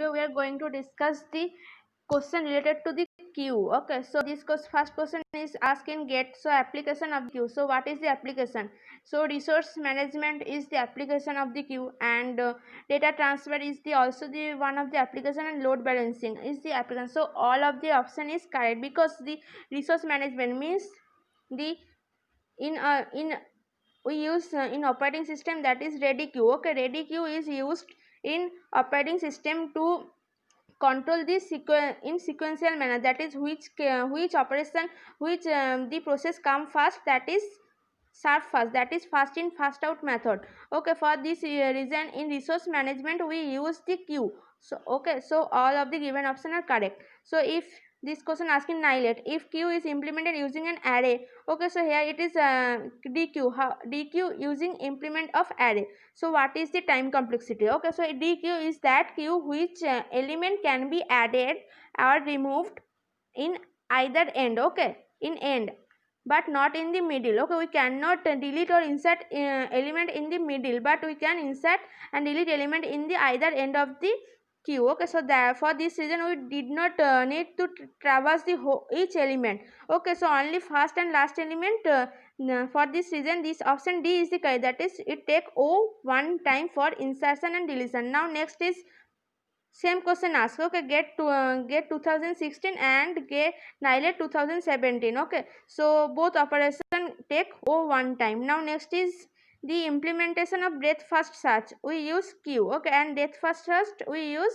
today we are going to discuss the question related to the queue. Okay, so this first question is asked in GET. So application of the queue. So what is the application? So resource management is the application of the queue, and data transfer is the also the one of the application, and load balancing is the application. So all of the option is correct, because the resource management means the in we use in operating system, that is ready queue. Okay, ready queue is used in operating system to control this in sequential manner, that is which operation, which the process come first, that is serve first, that is first in first out method. Okay, for this reason in resource management we use the queue. So okay, so all of the given option are correct. So if this question asking annihilate, if queue is implemented using an array. Okay, so here it is dq, how dq using implement of array. So what is the time complexity? Okay, so dq is that queue which element can be added or removed in either end. Okay, in end, but not in the middle. Okay, we cannot delete or insert element in the middle, but we can insert and delete element in the either end of the queue. Okay, so that for this reason we did not need to traverse the each element. Okay, so only first and last element. For this reason this option D is the correct, that is it take O one time for insertion and deletion. Now next is same question asked. Okay, get 2016 and get NILAT 2017. Okay, so both operation take O one time. Now next is the implementation of breadth first search. We use queue. Okay, and depth first search we use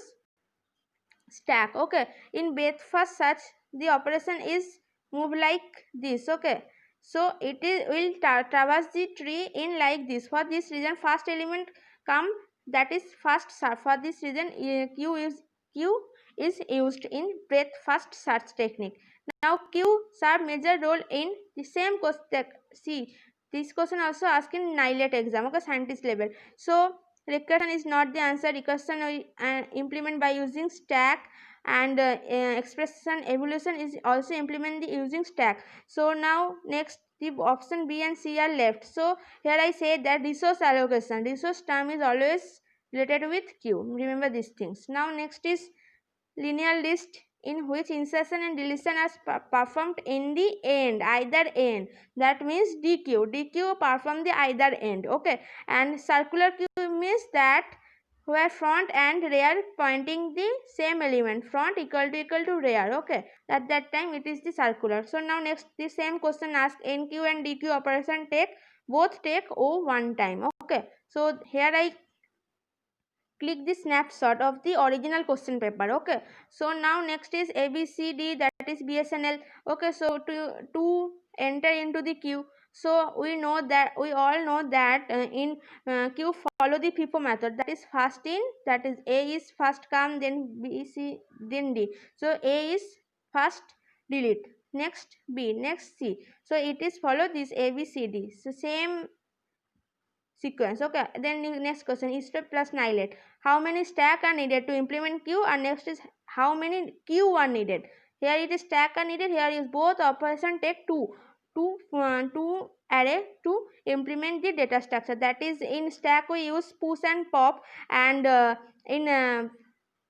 stack. Okay, in breadth first search the operation is move like this. Okay, so it is will traverse the tree in like this. For this reason first element come, that is first search. For this reason queue is used in breadth first search technique. Now queue serve major role in the same question. See, this question also asked in NILAT exam. Okay, scientist level. So recursion is not the answer. Recursion we implement by using stack, and expression evolution is also implement using stack. So now next the option B and C are left. So here I say that resource allocation, resource term is always related with queue. Remember these things. Now next is linear list, in which insertion and deletion are performed in the end, either end, that means dq perform the either end. Okay, and circular queue means that where front and rear pointing the same element, front equal to rear. Okay, at that time it is the circular. So now next the same question asked nq and dq operation both take O one time. Okay, so here I click the snapshot of the original question paper. Okay, so now next is ABCD, that is BSNL. Okay, so to enter into the queue, so we all know that in queue follow the FIFO method, that is first in, that is A is first come, then B, C, then D. So A is first, delete, next B, next C. So it is follow this ABCD. So same sequence. Okay, then next question is step plus NILAT. How many stack are needed to implement queue? And next is how many queue are needed. Here it is stack are needed. Here is both operation take two array to implement the data structure. That is in stack we use push and pop, and in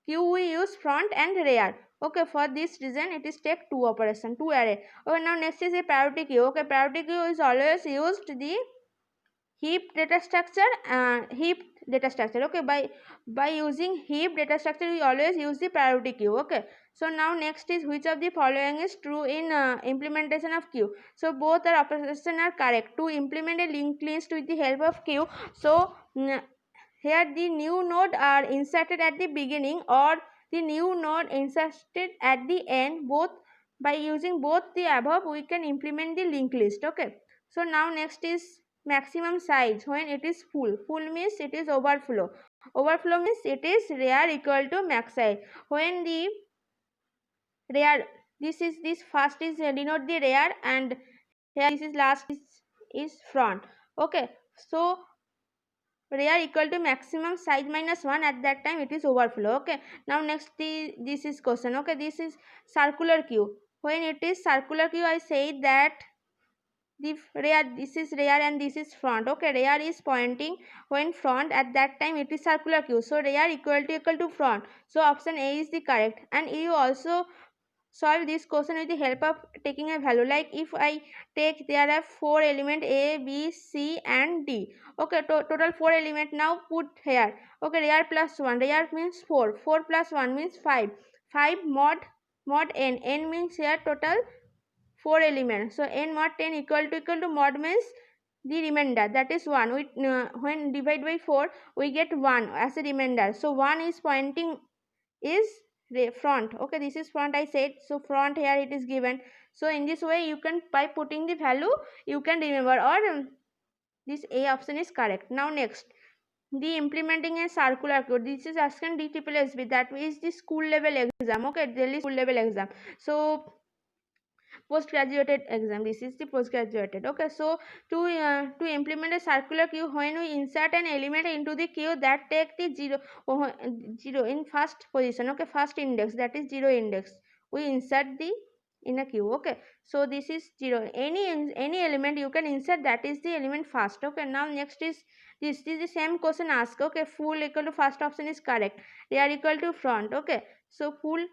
queue we use front and rear. Okay, for this reason it is take two operation, two array. Okay, now next is a priority queue. Okay, priority queue is always used the heap data structure. Okay, by using heap data structure we always use the priority queue. Okay, so now next is which of the following is true in implementation of queue. So both are operations are correct. To implement a linked list with the help of queue, so here the new node are inserted at the beginning, or the new node inserted at the end. Both, by using both the above we can implement the linked list. Okay, so now next is maximum size when it is full. Full means it is overflow. Overflow means it is rear equal to max size. When the rear, this first is denote the rear, and here this is last is front. Okay, so rear equal to maximum size minus 1, at that time it is overflow. Okay, now next this is question. Okay, this is circular queue. When it is circular queue I say that the rear, this is rear and this is front. Okay, rear is pointing when front, at that time it is circular queue, so rear equal to front, so option A is the correct. And you also solve this question with the help of taking a value. Like if I take, there are 4 element A, B, C and D. Okay, total 4 element. Now put here. Okay, rear plus 1, rear means 4, 4 plus 1 means 5, 5 mod n means here total 4 elements, so n mod 10 equal to mod means the remainder, that is 1. We when divide by 4 we get 1 as a remainder, so 1 is pointing is the front. Okay, this is front I said, so front here it is given. So in this way you can, by putting the value you can remember, or this A option is correct. Now next, the implementing a circular code, this is asking DSSB, that is the school level exam. Okay, Delhi school level exam. So postgraduate exam, this is the postgraduated. Okay, so to implement a circular queue, when we insert an element into the queue that take the zero in first position, okay, first index, that is 0 index, we insert the in a queue. Okay, so this is 0, any element you can insert, that is the element first. Okay, now next is this is the same question asked. Okay, full equal to first option is correct, rear equal to front. Okay, so full,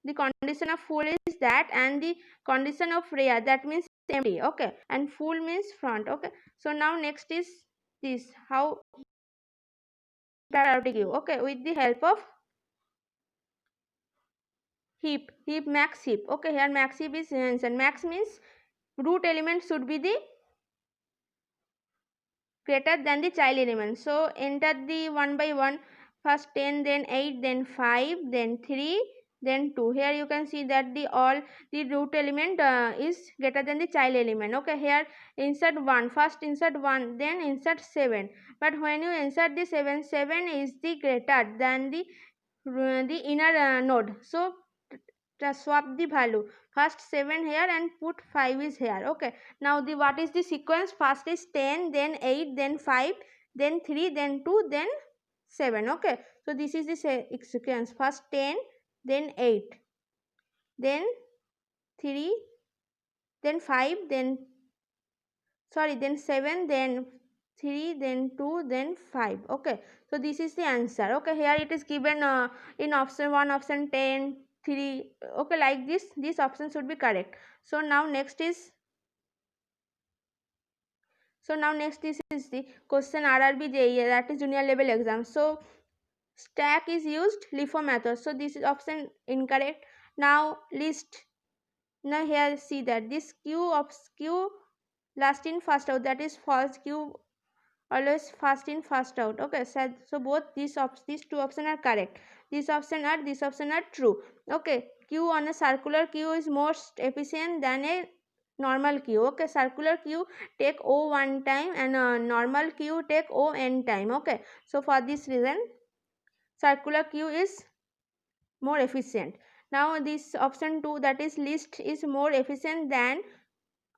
the condition of full is that, and the condition of rear, that means empty. Okay, and full means front. Okay, so now next is this, how priority queue. Okay, with the help of heap max heap. Okay, here max heap is mentioned. Max means root element should be the greater than the child element. So enter the one by one, first 10, then 8, then 5, then 3, then 2. Here you can see that the all the root element is greater than the child element. Okay, here insert 1, first insert 1, then insert 7, but when you insert the 7, 7 is the greater than the inner node, so swap the value, first 7 here and put 5 is here. Okay, now the what is the sequence, first is 10, then 8, then 5, then 3, then 2, then 7. Okay, so this is the sequence, first 10, then 8, then 3, then 5, then then 7, then 3, then 2, then 5. Okay, so this is the answer. Okay, here it is given in option 1, option 10, 3. Okay, like this option should be correct. So now next is this is the question RRB JEE, that is junior level exam. So stack is used, LIFO method, so this is option incorrect. Now list, now here see that this queue last in first out, that is false, queue always first in first out. Okay, so both these two options are correct, this option are true. Okay, queue on a circular queue is most efficient than a normal queue. Okay, circular queue take O one time and normal queue take O n time. Okay, so for this reason circular queue is more efficient. Now this option 2, that is list, is more efficient than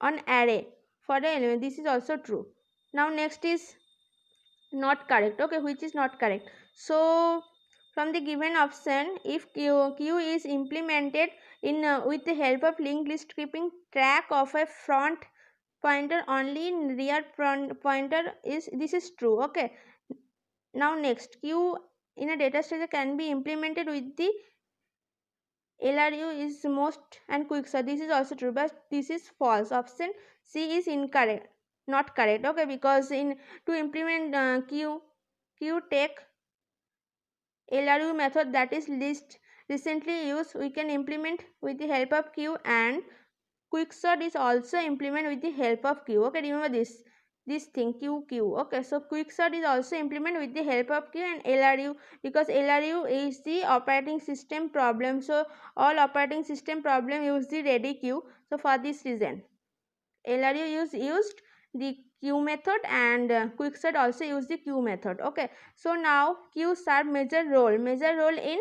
an array for the element, this is also true. Now next is not correct. Okay, which is not correct. So from the given option, if queue is implemented in with the help of linked list, keeping track of a front pointer only in rear front pointer, is this is true. Okay, now next, queue in a data structure can be implemented with the LRU is most and quicksort, this is also true, but this is false. Option C is incorrect, not correct. Okay, because in to implement queue take LRU method, that is list recently used, we can implement with the help of queue, and quicksort is also implemented with the help of queue. Okay, remember this thing, queue. Okay, so quicksort is also implemented with the help of queue and LRU, because LRU is the operating system problem, so all operating system problem use the ready queue. So for this reason LRU used the queue method, and quicksort also use the queue method. Okay, so now queue serve major role in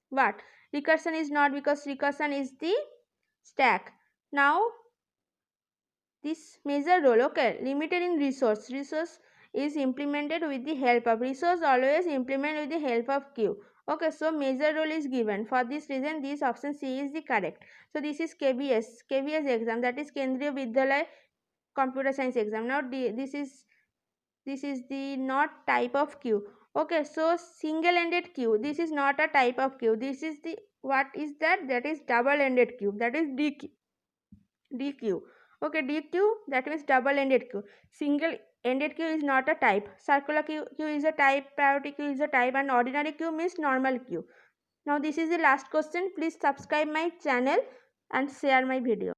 what? Recursion is not, because recursion is the stack. Now this major role, okay, limited in resource is implemented with the help of resource, always implement with the help of queue. Okay, so major role is given, for this reason this option C is the correct. So this is KVS exam, that is Kendriya Vidyalaya computer science exam. Now this is the not type of queue. Okay, so single ended queue, this is not a type of queue. This is the, what is that? That is double ended queue, that is DQ. Okay, DQ, that means double ended queue. Single ended queue is not a type. Circular queue is a type, priority queue is a type, and ordinary queue means normal queue. Now this is the last question. Please subscribe my channel and share my video.